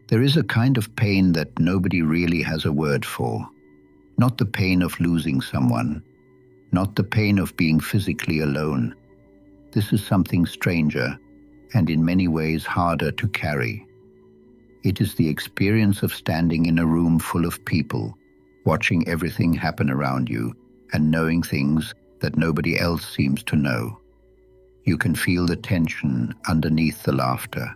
There is a kind of pain that nobody really has a word for. Not the pain of losing someone, not the pain of being physically alone. This is something stranger and in many ways harder to carry. It is the experience of standing in a room full of people, watching everything happen around you and knowing things that nobody else seems to know. You can feel the tension underneath the laughter.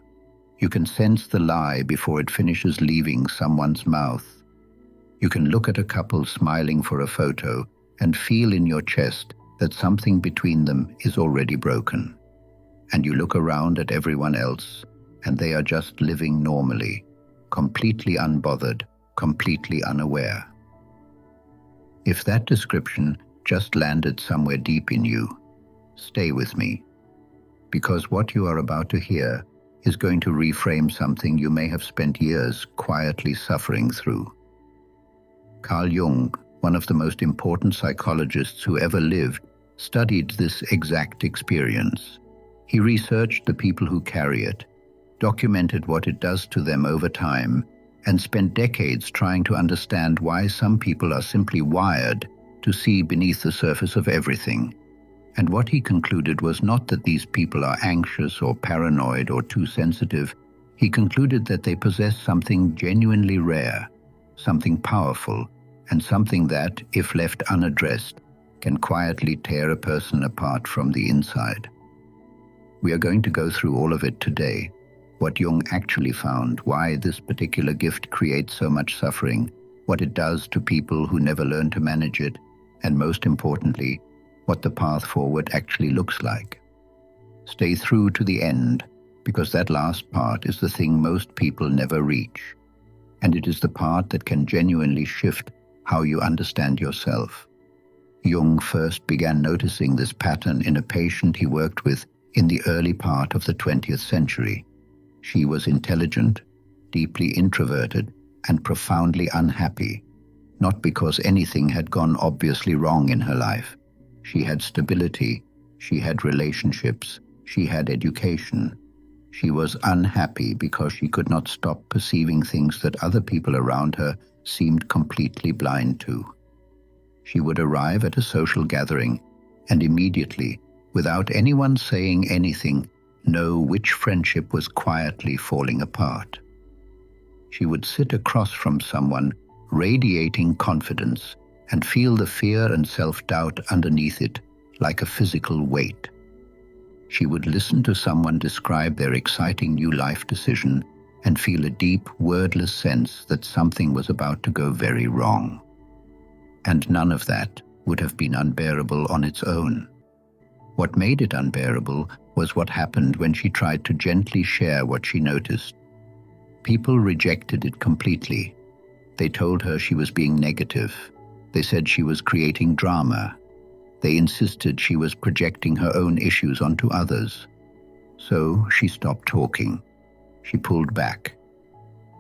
You can sense the lie before it finishes leaving someone's mouth. You can look at a couple smiling for a photo and feel in your chest that something between them is already broken. And you look around at everyone else, and they are just living normally, completely unbothered, completely unaware. If that description just landed somewhere deep in you, stay with me, because what you are about to hear is going to reframe something you may have spent years quietly suffering through. Carl Jung, one of the most important psychologists who ever lived, studied this exact experience. He researched the people who carry it, documented what it does to them over time, and spent decades trying to understand why some people are simply wired to see beneath the surface of everything. And what he concluded was not that these people are anxious or paranoid or too sensitive. He concluded that they possess something genuinely rare, something powerful, and something that, if left unaddressed, can quietly tear a person apart from the inside. We are going to go through all of it today. What Jung actually found, why this particular gift creates so much suffering, what it does to people who never learn to manage it, and most importantly, what the path forward actually looks like. Stay through to the end, because that last part is the thing most people never reach. And it is the part that can genuinely shift how you understand yourself. Jung first began noticing this pattern in a patient he worked with in the early part of the 20th century. She was intelligent, deeply introverted, and profoundly unhappy, not because anything had gone obviously wrong in her life. She had stability, she had relationships, she had education. She was unhappy because she could not stop perceiving things that other people around her seemed completely blind to. She would arrive at a social gathering and immediately, without anyone saying anything, know which friendship was quietly falling apart. She would sit across from someone, radiating confidence, and feel the fear and self-doubt underneath it like a physical weight. She would listen to someone describe their exciting new life decision and feel a deep, wordless sense that something was about to go very wrong. And none of that would have been unbearable on its own. What made it unbearable was what happened when she tried to gently share what she noticed. People rejected it completely. They told her she was being negative. They said she was creating drama. They insisted she was projecting her own issues onto others. So she stopped talking. She pulled back.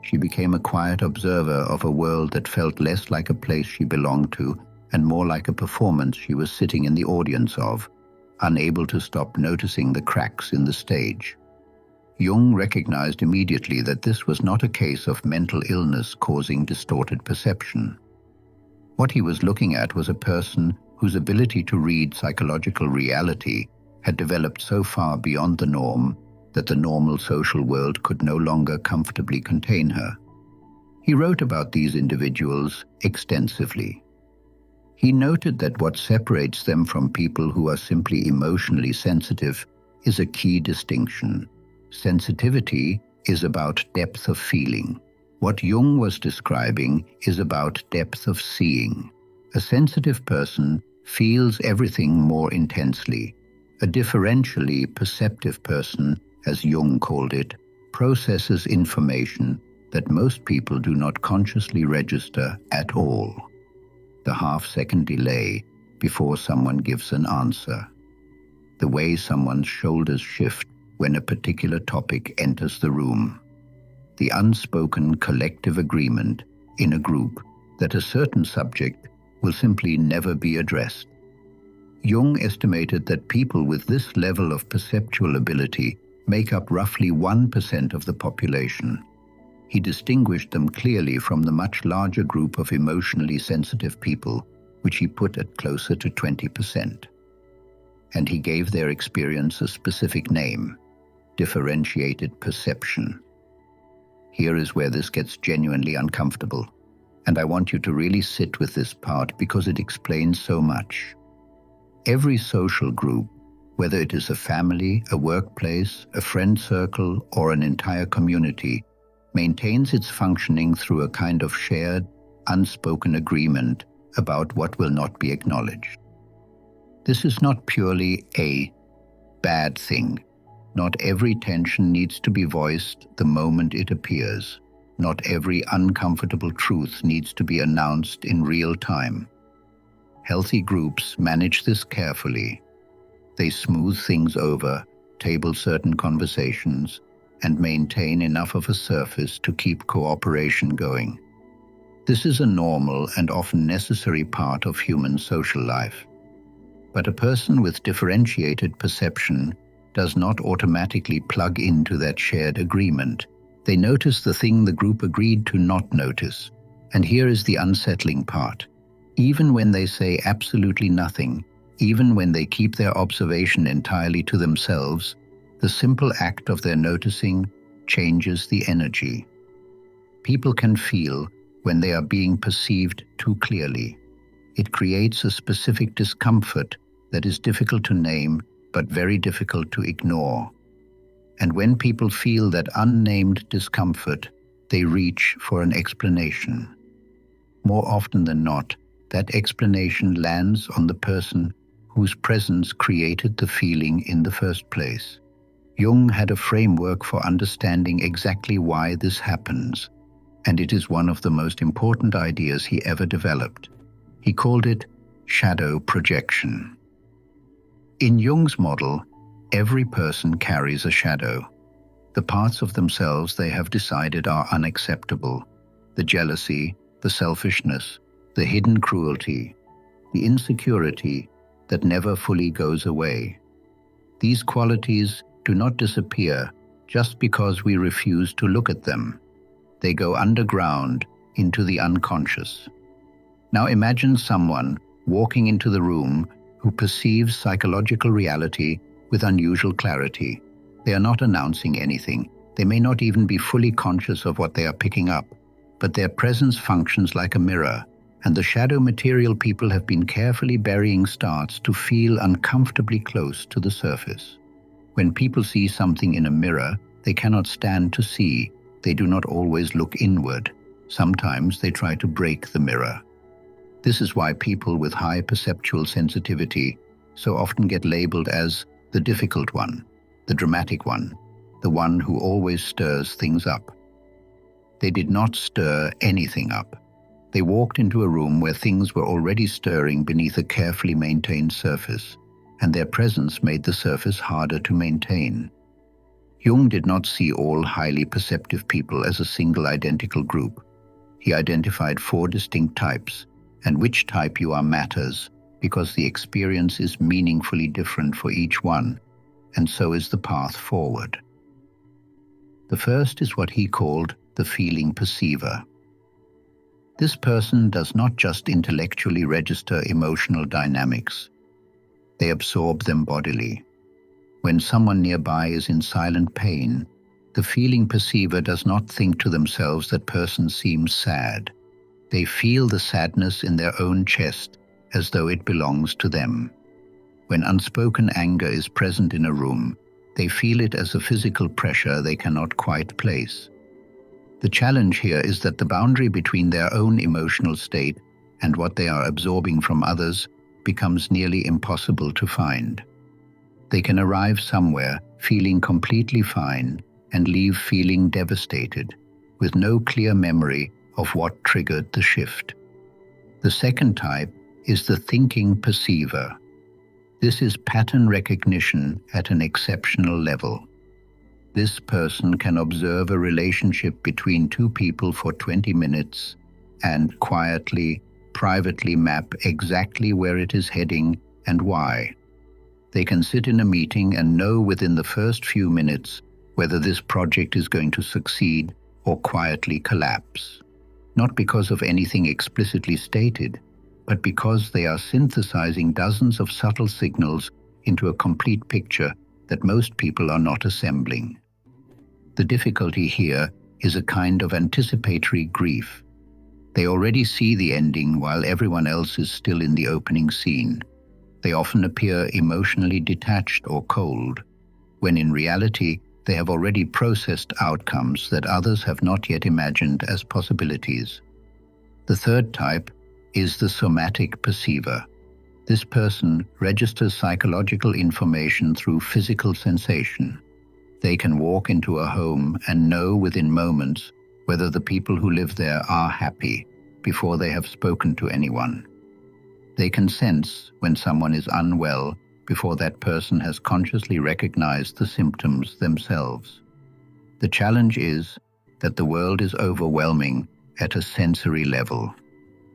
She became a quiet observer of a world that felt less like a place she belonged to and more like a performance she was sitting in the audience of, unable to stop noticing the cracks in the stage. Jung recognized immediately that this was not a case of mental illness causing distorted perception. What he was looking at was a person whose ability to read psychological reality had developed so far beyond the norm that the normal social world could no longer comfortably contain her. He wrote about these individuals extensively. He noted that what separates them from people who are simply emotionally sensitive is a key distinction. Sensitivity is about depth of feeling. What Jung was describing is about depth of seeing. A sensitive person feels everything more intensely. A differentially perceptive person, as Jung called it, processes information that most people do not consciously register at all. The half-second delay before someone gives an answer. The way someone's shoulders shift when a particular topic enters the room. The unspoken collective agreement in a group that a certain subject will simply never be addressed. Jung estimated that people with this level of perceptual ability make up roughly 1% of the population. He distinguished them clearly from the much larger group of emotionally sensitive people, which he put at closer to 20%. And he gave their experience a specific name: differentiated perception. Here is where this gets genuinely uncomfortable, and I want you to really sit with this part because it explains so much. Every social group, whether it is a family, a workplace, a friend circle, or an entire community, maintains its functioning through a kind of shared, unspoken agreement about what will not be acknowledged. This is not purely a bad thing. Not every tension needs to be voiced the moment it appears. Not every uncomfortable truth needs to be announced in real time. Healthy groups manage this carefully. They smooth things over, table certain conversations, and maintain enough of a surface to keep cooperation going. This is a normal and often necessary part of human social life. But a person with differentiated perception does not automatically plug into that shared agreement. They notice the thing the group agreed to not notice. And here is the unsettling part. Even when they say absolutely nothing, even when they keep their observation entirely to themselves, the simple act of their noticing changes the energy. People can feel when they are being perceived too clearly. It creates a specific discomfort that is difficult to name, but very difficult to ignore. And when people feel that unnamed discomfort, they reach for an explanation. More often than not, that explanation lands on the person whose presence created the feeling in the first place. Jung had a framework for understanding exactly why this happens, and it is one of the most important ideas he ever developed. He called it shadow projection. In Jung's model, every person carries a shadow. The parts of themselves they have decided are unacceptable: the jealousy, the selfishness, the hidden cruelty, the insecurity that never fully goes away. These qualities do not disappear just because we refuse to look at them. They go underground into the unconscious. Now imagine someone walking into the room who perceives psychological reality with unusual clarity. They are not announcing anything. They may not even be fully conscious of what they are picking up, but their presence functions like a mirror, and the shadow material people have been carefully burying starts to feel uncomfortably close to the surface. When people see something in a mirror, they cannot stand to see. They do not always look inward. Sometimes they try to break the mirror. This is why people with high perceptual sensitivity so often get labeled as the difficult one, the dramatic one, the one who always stirs things up. They did not stir anything up. They walked into a room where things were already stirring beneath a carefully maintained surface, and their presence made the surface harder to maintain. Jung did not see all highly perceptive people as a single identical group. He identified 4 distinct types, and which type you are matters, because the experience is meaningfully different for each one, and so is the path forward. The first is what he called the feeling perceiver. This person does not just intellectually register emotional dynamics. They absorb them bodily. When someone nearby is in silent pain, the feeling perceiver does not think to themselves that person seems sad. They feel the sadness in their own chest as though it belongs to them. When unspoken anger is present in a room, they feel it as a physical pressure they cannot quite place. The challenge here is that the boundary between their own emotional state and what they are absorbing from others becomes nearly impossible to find. They can arrive somewhere feeling completely fine and leave feeling devastated, with no clear memory of what triggered the shift. The second type is the thinking perceiver. This is pattern recognition at an exceptional level. This person can observe a relationship between 2 people for 20 minutes and quietly, privately map exactly where it is heading and why. They can sit in a meeting and know within the first few minutes whether this project is going to succeed or quietly collapse, not because of anything explicitly stated, but because they are synthesizing dozens of subtle signals into a complete picture that most people are not assembling. The difficulty here is a kind of anticipatory grief. They already see the ending while everyone else is still in the opening scene. They often appear emotionally detached or cold, when in reality they have already processed outcomes that others have not yet imagined as possibilities. The third type is the somatic perceiver. This person registers psychological information through physical sensation. They can walk into a home and know within moments whether the people who live there are happy before they have spoken to anyone. They can sense when someone is unwell before that person has consciously recognized the symptoms themselves. The challenge is that the world is overwhelming at a sensory level.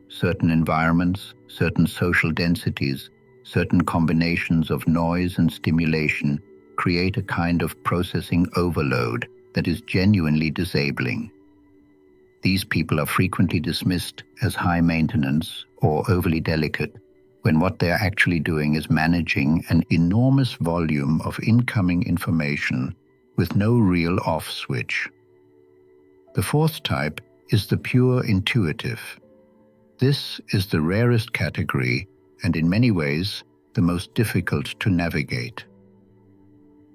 Certain environments, certain social densities, certain combinations of noise and stimulation create a kind of processing overload that is genuinely disabling. These people are frequently dismissed as high maintenance or overly delicate, when what they are actually doing is managing an enormous volume of incoming information with no real off switch. The fourth type is the pure intuitive. This is the rarest category and in many ways the most difficult to navigate.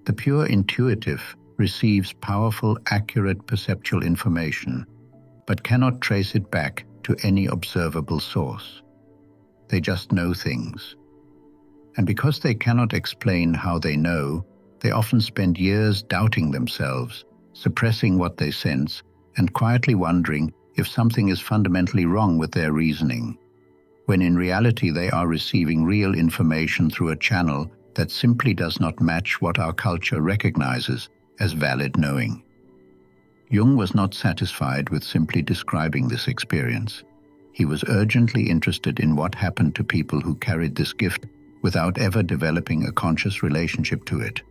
The pure intuitive receives powerful, accurate perceptual information, but cannot trace it back to any observable source. They just know things. And because they cannot explain how they know, they often spend years doubting themselves, suppressing what they sense, and quietly wondering if something is fundamentally wrong with their reasoning, when in reality they are receiving real information through a channel that simply does not match what our culture recognizes as valid knowing. Jung was not satisfied with simply describing this experience. He was urgently interested in what happened to people who carried this gift without ever developing a conscious relationship to it.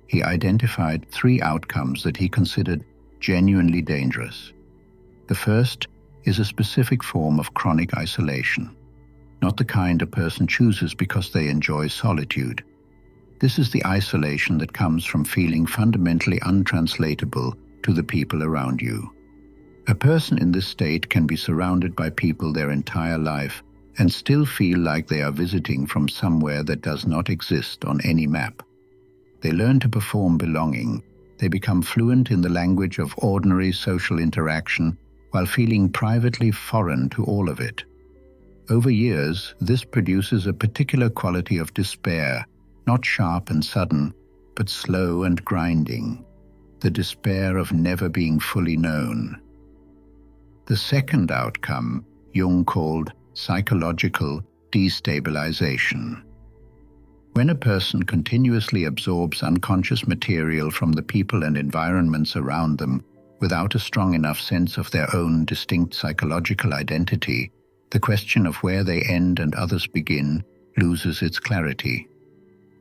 He identified 3 outcomes that he considered genuinely dangerous. The first is a specific form of chronic isolation, not the kind a person chooses because they enjoy solitude. This is the isolation that comes from feeling fundamentally untranslatable to the people around you. A person in this state can be surrounded by people their entire life and still feel like they are visiting from somewhere that does not exist on any map. They learn to perform belonging. They become fluent in the language of ordinary social interaction while feeling privately foreign to all of it. Over years, this produces a particular quality of despair, not sharp and sudden, but slow and grinding, the despair of never being fully known. The second outcome, Jung called psychological destabilization. When a person continuously absorbs unconscious material from the people and environments around them without a strong enough sense of their own distinct psychological identity, the question of where they end and others begin loses its clarity.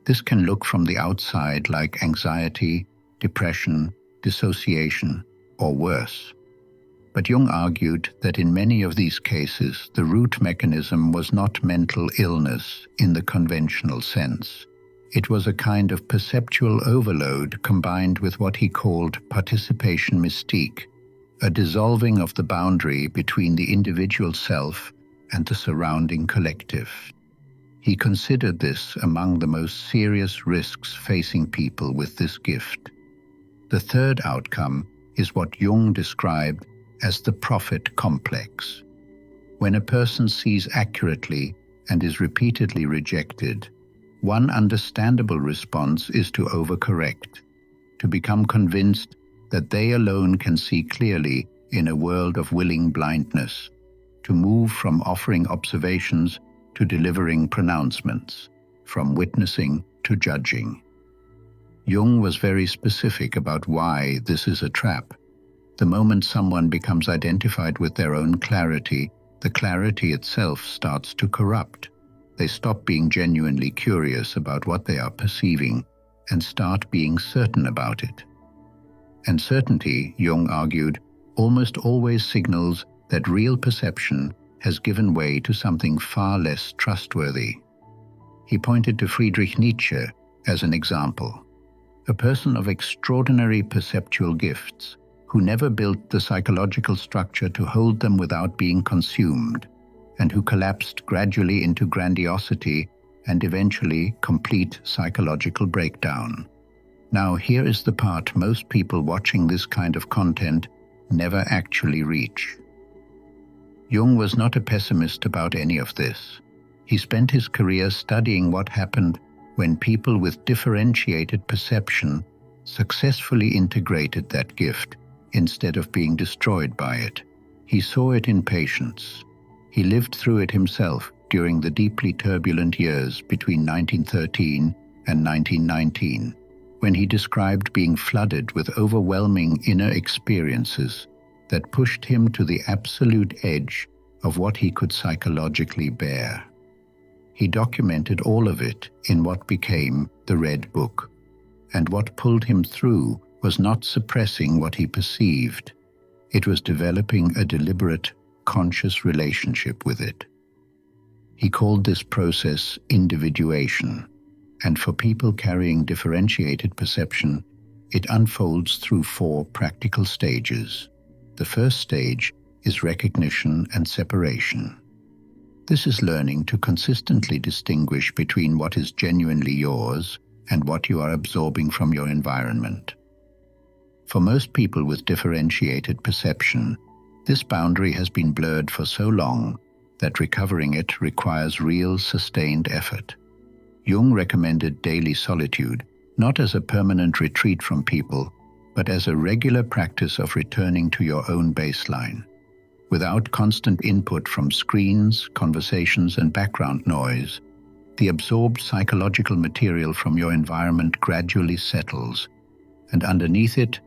This can look from the outside like anxiety, depression, dissociation, or worse. But Jung argued that in many of these cases, the root mechanism was not mental illness in the conventional sense. It was a kind of perceptual overload combined with what he called participation mystique, a dissolving of the boundary between the individual self and the surrounding collective. He considered this among the most serious risks facing people with this gift. The third outcome is what Jung described as the prophet complex. When a person sees accurately and is repeatedly rejected, one understandable response is to overcorrect, to become convinced that they alone can see clearly in a world of willing blindness, to move from offering observations to delivering pronouncements, from witnessing to judging. Jung was very specific about why this is a trap. The moment someone becomes identified with their own clarity, the clarity itself starts to corrupt. They stop being genuinely curious about what they are perceiving and start being certain about it. And certainty, Jung argued, almost always signals that real perception has given way to something far less trustworthy. He pointed to Friedrich Nietzsche as an example, a person of extraordinary perceptual gifts, who never built the psychological structure to hold them without being consumed, and who collapsed gradually into grandiosity and eventually complete psychological breakdown. Now, here is the part most people watching this kind of content never actually reach. Jung was not a pessimist about any of this. He spent his career studying what happened when people with differentiated perception successfully integrated that gift instead of being destroyed by it. He saw it in patients. He lived through it himself during the deeply turbulent years between 1913 and 1919, when he described being flooded with overwhelming inner experiences that pushed him to the absolute edge of what he could psychologically bear. He documented all of it in what became the Red Book, and what pulled him through was not suppressing what he perceived. It was developing a deliberate, conscious relationship with it. He called this process individuation, and for people carrying differentiated perception, it unfolds through 4 practical stages. The first stage is recognition and separation. This is learning to consistently distinguish between what is genuinely yours and what you are absorbing from your environment. For most people with differentiated perception, this boundary has been blurred for so long that recovering it requires real, sustained effort. Jung recommended daily solitude, not as a permanent retreat from people, but as a regular practice of returning to your own baseline. Without constant input from screens, conversations, and background noise, the absorbed psychological material from your environment gradually settles, and underneath it,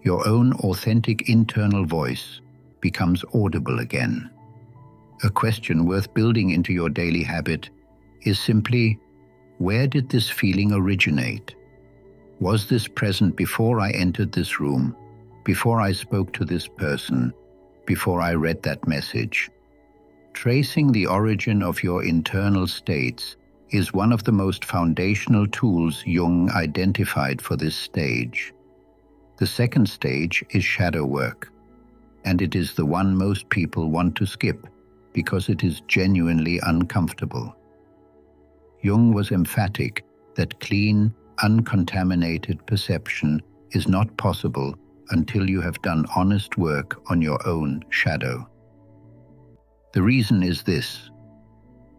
your own authentic internal voice becomes audible again. A question worth building into your daily habit is simply, where did this feeling originate? Was this present before I entered this room, before I spoke to this person, before I read that message? Tracing the origin of your internal states is one of the most foundational tools Jung identified for this stage. The second stage is shadow work, and it is the one most people want to skip because it is genuinely uncomfortable. Jung was emphatic that clean, uncontaminated perception is not possible until you have done honest work on your own shadow. The reason is this: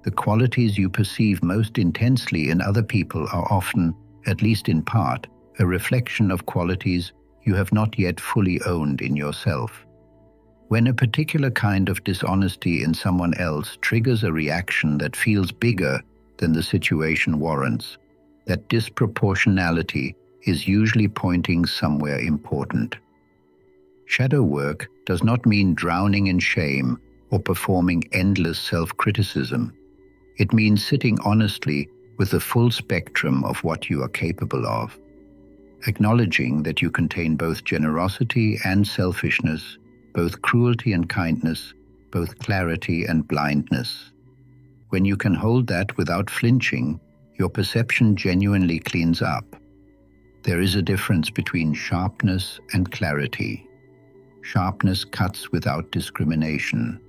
the qualities you perceive most intensely in other people are often, at least in part, a reflection of qualities you have not yet fully owned in yourself. When a particular kind of dishonesty in someone else triggers a reaction that feels bigger than the situation warrants, that disproportionality is usually pointing somewhere important. Shadow work does not mean drowning in shame or performing endless self-criticism. It means sitting honestly with the full spectrum of what you are capable of, acknowledging that you contain both generosity and selfishness, both cruelty and kindness, both clarity and blindness. When you can hold that without flinching, your perception genuinely cleans up. There is a difference between sharpness and clarity. Sharpness cuts without discrimination.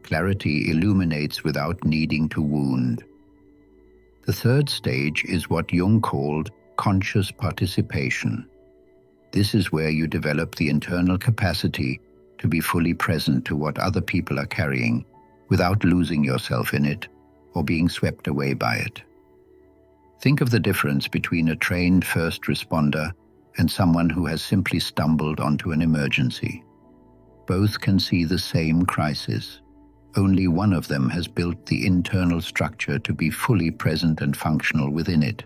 Clarity illuminates without needing to wound. The third stage is what Jung called conscious participation. This is where you develop the internal capacity to be fully present to what other people are carrying without losing yourself in it or being swept away by it. Think of the difference between a trained first responder and someone who has simply stumbled onto an emergency. Both can see the same crisis. Only one of them has built the internal structure to be fully present and functional within it.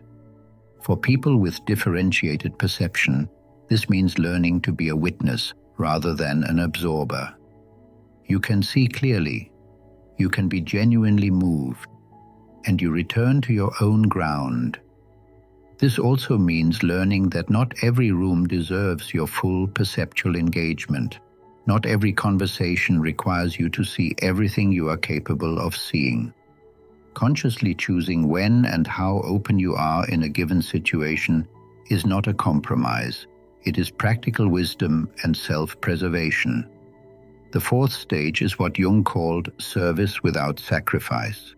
For people with differentiated perception, this means learning to be a witness rather than an absorber. You can see clearly, you can be genuinely moved, and you return to your own ground. This also means learning that not every room deserves your full perceptual engagement. Not every conversation requires you to see everything you are capable of seeing. Consciously choosing when and how open you are in a given situation is not a compromise. It is practical wisdom and self-preservation. The fourth stage is what Jung called service without sacrifice.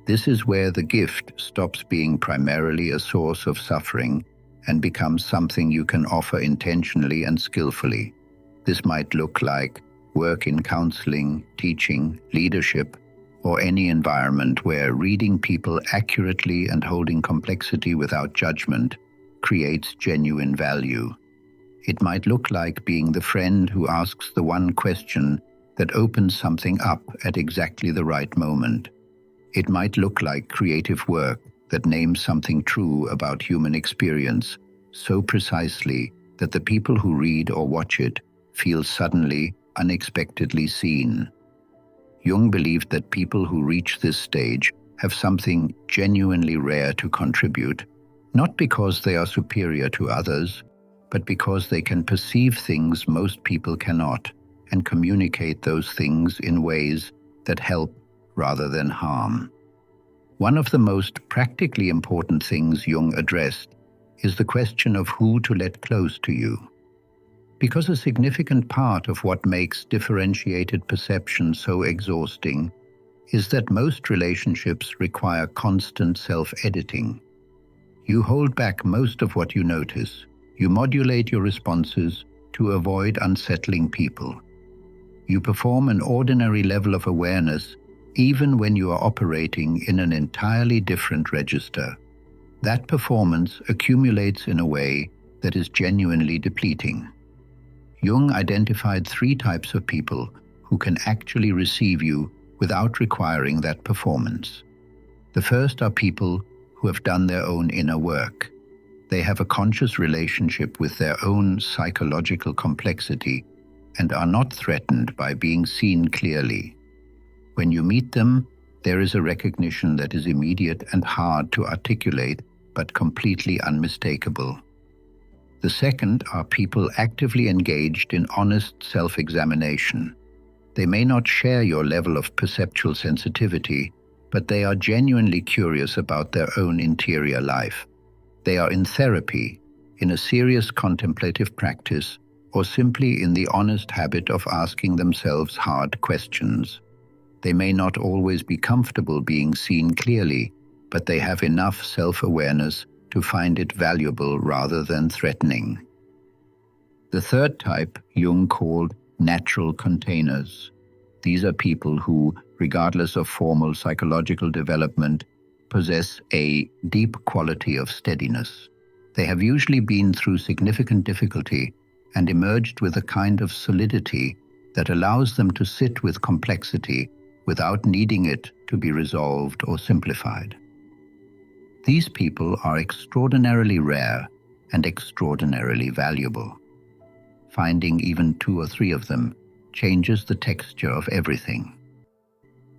This is where the gift stops being primarily a source of suffering and becomes something you can offer intentionally and skillfully. This might look like work in counseling, teaching, leadership, or any environment where reading people accurately and holding complexity without judgment creates genuine value. It might look like being the friend who asks the one question that opens something up at exactly the right moment. It might look like creative work that names something true about human experience so precisely that the people who read or watch it feel suddenly, unexpectedly seen. Jung believed that people who reach this stage have something genuinely rare to contribute, not because they are superior to others, but because they can perceive things most people cannot and communicate those things in ways that help rather than harm. One of the most practically important things Jung addressed is the question of who to let close to you. Because a significant part of what makes differentiated perception so exhausting is that most relationships require constant self-editing. You hold back most of what you notice. You modulate your responses to avoid unsettling people. You perform an ordinary level of awareness even when you are operating in an entirely different register. That performance accumulates in a way that is genuinely depleting. Jung identified 3 types of people who can actually receive you without requiring that performance. The first are people who have done their own inner work. They have a conscious relationship with their own psychological complexity and are not threatened by being seen clearly. When you meet them, there is a recognition that is immediate and hard to articulate, but completely unmistakable. The second are people actively engaged in honest self-examination. They may not share your level of perceptual sensitivity, but they are genuinely curious about their own interior life. They are in therapy, in a serious contemplative practice, or simply in the honest habit of asking themselves hard questions. They may not always be comfortable being seen clearly, but they have enough self-awareness to find it valuable rather than threatening. The third type Jung called natural containers. These are people who, regardless of formal psychological development, possess a deep quality of steadiness. They have usually been through significant difficulty and emerged with a kind of solidity that allows them to sit with complexity without needing it to be resolved or simplified. These people are extraordinarily rare and extraordinarily valuable. Finding even 2 or 3 of them changes the texture of everything.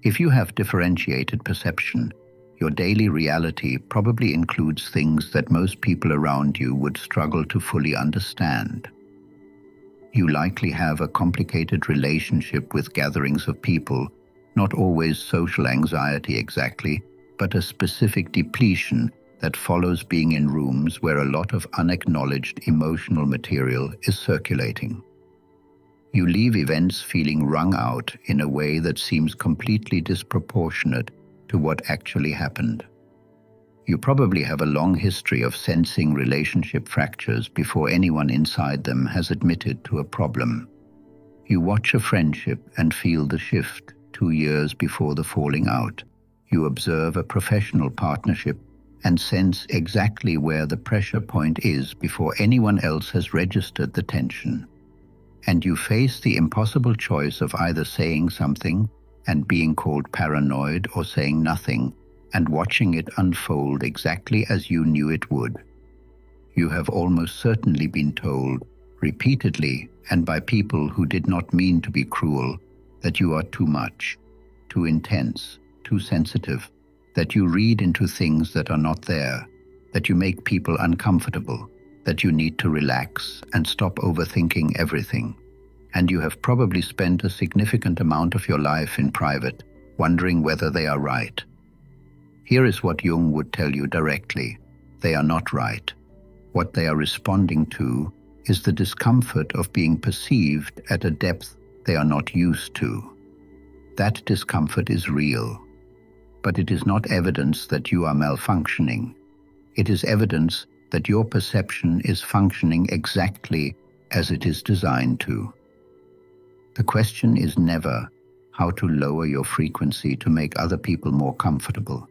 If you have differentiated perception, your daily reality probably includes things that most people around you would struggle to fully understand. You likely have a complicated relationship with gatherings of people, not always social anxiety exactly, but a specific depletion that follows being in rooms where a lot of unacknowledged emotional material is circulating. You leave events feeling wrung out in a way that seems completely disproportionate to what actually happened. You probably have a long history of sensing relationship fractures before anyone inside them has admitted to a problem. You watch a friendship and feel the shift 2 years before the falling out. You observe a professional partnership and sense exactly where the pressure point is before anyone else has registered the tension. And you face the impossible choice of either saying something and being called paranoid or saying nothing and watching it unfold exactly as you knew it would. You have almost certainly been told, repeatedly and by people who did not mean to be cruel, that you are too much, too intense, too sensitive, that you read into things that are not there, that you make people uncomfortable, that you need to relax and stop overthinking everything. And you have probably spent a significant amount of your life in private, wondering whether they are right. Here is what Jung would tell you directly. They are not right. What they are responding to is the discomfort of being perceived at a depth they are not used to. That discomfort is real, but it is not evidence that you are malfunctioning. It is evidence that your perception is functioning exactly as it is designed to. The question is never how to lower your frequency to make other people more comfortable.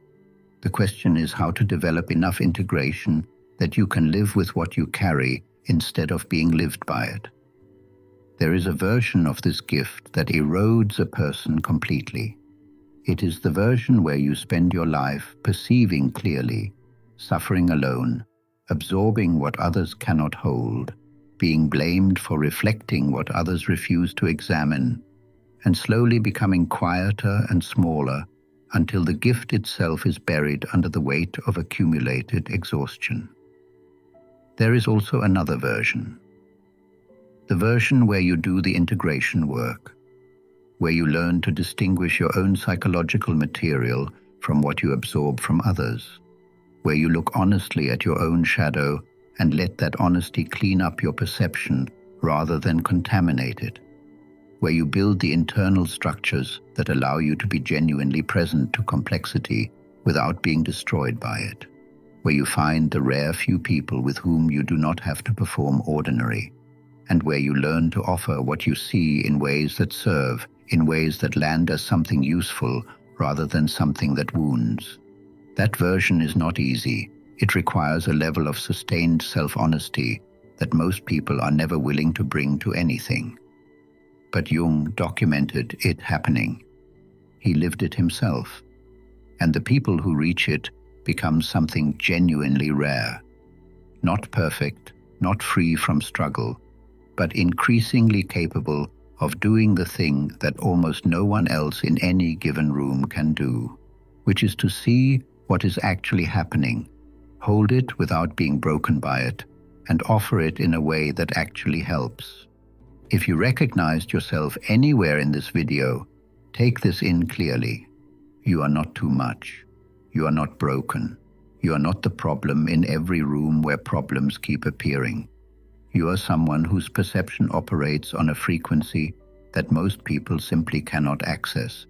The question is how to develop enough integration that you can live with what you carry instead of being lived by it. There is a version of this gift that erodes a person completely. It is the version where you spend your life perceiving clearly, suffering alone, absorbing what others cannot hold, being blamed for reflecting what others refuse to examine, and slowly becoming quieter and smaller until the gift itself is buried under the weight of accumulated exhaustion. There is also another version. The version where you do the integration work, where you learn to distinguish your own psychological material from what you absorb from others, where you look honestly at your own shadow and let that honesty clean up your perception rather than contaminate it, where you build the internal structures that allow you to be genuinely present to complexity without being destroyed by it, where you find the rare few people with whom you do not have to perform ordinary, and where you learn to offer what you see in ways that serve, in ways that land as something useful rather than something that wounds. That version is not easy. It requires a level of sustained self-honesty that most people are never willing to bring to anything. But Jung documented it happening. He lived it himself. And the people who reach it become something genuinely rare. Not perfect, not free from struggle, but increasingly capable of doing the thing that almost no one else in any given room can do, which is to see what is actually happening, hold it without being broken by it, and offer it in a way that actually helps. If you recognized yourself anywhere in this video, take this in clearly. You are not too much. You are not broken. You are not the problem in every room where problems keep appearing. You are someone whose perception operates on a frequency that most people simply cannot access.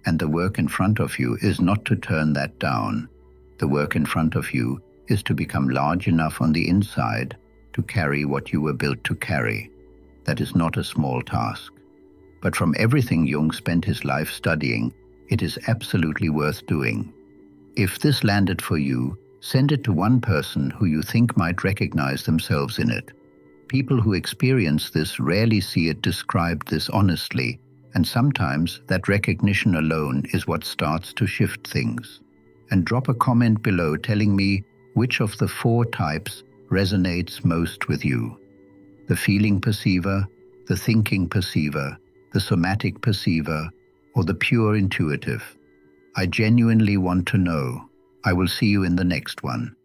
And the work in front of you is not to turn that down. The work in front of you is to become large enough on the inside to carry what you were built to carry. That is not a small task. But from everything Jung spent his life studying, it is absolutely worth doing. If this landed for you, send it to one person who you think might recognize themselves in it. People who experience this rarely see it described this honestly, and sometimes that recognition alone is what starts to shift things. And drop a comment below telling me which of the 4 types resonates most with you. The feeling perceiver, the thinking perceiver, the somatic perceiver, or the pure intuitive. I genuinely want to know. I will see you in the next one.